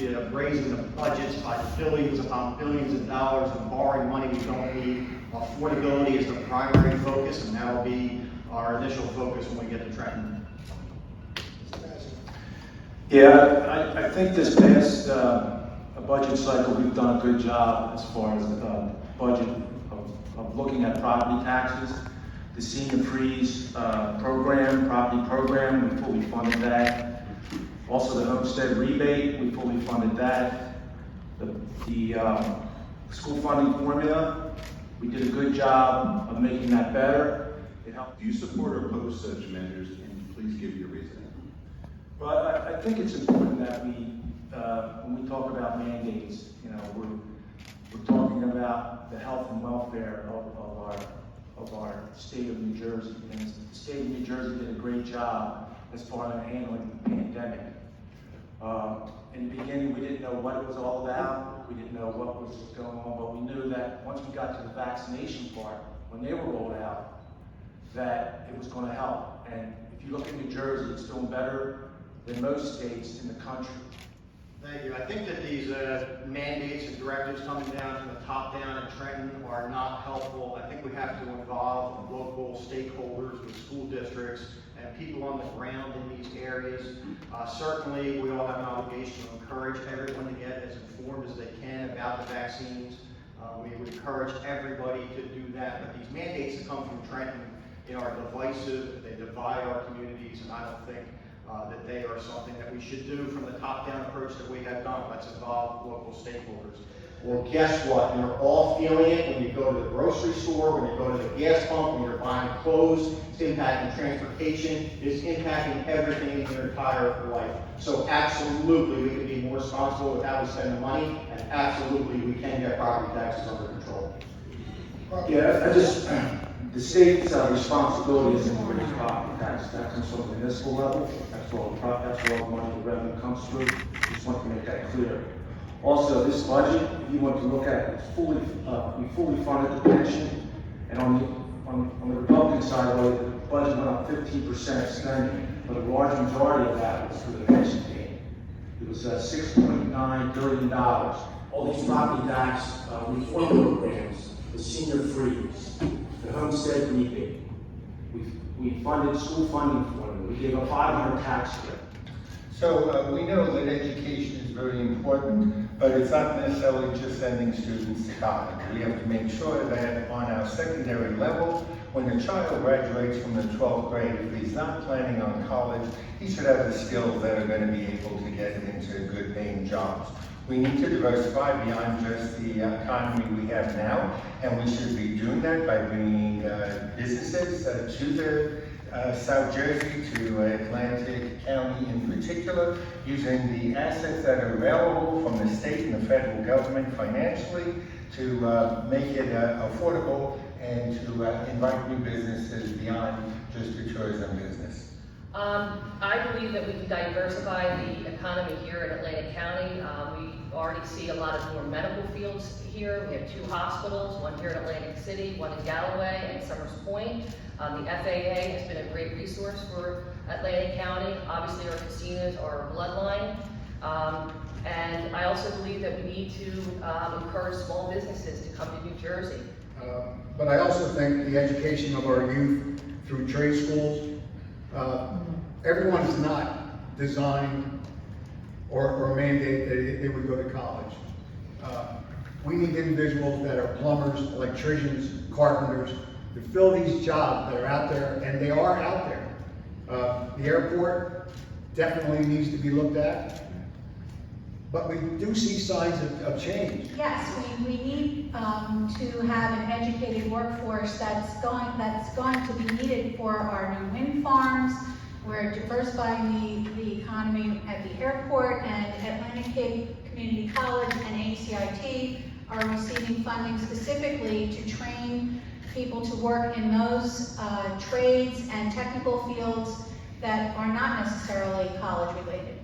raising the budgets by billions upon billions of dollars and borrowing money we don't need. Affordability is the primary focus, and that will be our initial focus when we get to Trenton. Yeah, I think this past budget cycle, we've done a good job as far as the budget of looking at property taxes. The senior freeze property program, we fully funded that. Also the homestead rebate, we fully funded that. The school funding formula, we did a good job of making that better. It helped. Do you support or oppose such measures, and please give your reason? But I think it's important that we, when we talk about mandates, you know, we're talking about the health and welfare of our state of New Jersey. And the state of New Jersey did a great job as far as handling the pandemic. In the beginning, we didn't know what it was all about. We didn't know what was going on, but we knew that once we got to the vaccination part, when they were rolled out, that it was going to help. And if you look at New Jersey, it's doing better than most states in the country. Thank you. I think that these mandates and directives coming down from the top down in Trenton are not helpful. I think we have to involve local stakeholders, the school districts, and people on the ground in these areas. Certainly, we all have an obligation to encourage everyone to get as informed as they can about the vaccines. We would encourage everybody to do that, but these mandates that come from Trenton, you know, are divisive. They divide our communities, and I don't think that they are something that we should do from the top-down approach that we have done. Let's involve local stakeholders. Well, guess what? You're all feeling it when you go to the grocery store, when you go to the gas pump, when you're buying clothes. It's impacting transportation. It's impacting everything in your entire life. So absolutely, we can be more responsible with how we spend the money, and absolutely, we can get property taxes under control. Yeah, the state's responsibility isn't to raise property taxes. That comes from the municipal level. That's where all the money, the revenue comes through. Just want to make that clear. Also, this budget, if you want to look at it, we fully funded the pension, and on the Republican side, the budget went up 15% spending, but a large majority of that was for the pension payment. It was $6.9 billion. All these property tax reform programs, the senior freeze, the homestead rebate, we funded school funding for them. We gave a $500 tax credit. So we know that education is very important, but it's not necessarily just sending students to college. We have to make sure that on our secondary level, when a child graduates from the 12th grade, if he's not planning on college, he should have the skills that are going to be able to get him into good paying jobs. We need to diversify beyond just the economy we have now, and we should be doing that by bringing businesses to the South Jersey, to Atlantic County in particular, using the assets that are available from the state and the federal government financially to make it affordable and to invite new businesses beyond just a tourism business. I believe that we can diversify the economy here in Atlantic County. We already see a lot of more medical fields here. We have 2 hospitals, one here in Atlantic City, one in Galloway and Summers Point. The FAA has been a great resource for Atlantic County. Obviously, our casinos are our bloodline. And I also believe that we need to encourage small businesses to come to New Jersey. But I also think the education of our youth through trade schools, everyone is not designed or mandate that they would go to college. We need individuals that are plumbers, electricians, carpenters, to fill these jobs that are out there, and they are out there. The airport definitely needs to be looked at, but we do see signs of change. Yes, we need to have an educated workforce that's going to be needed for our new wind farms. We're diversifying the economy at the airport, and Atlantic Cape Community College and ACIT are receiving funding specifically to train people to work in those trades and technical fields that are not necessarily college related.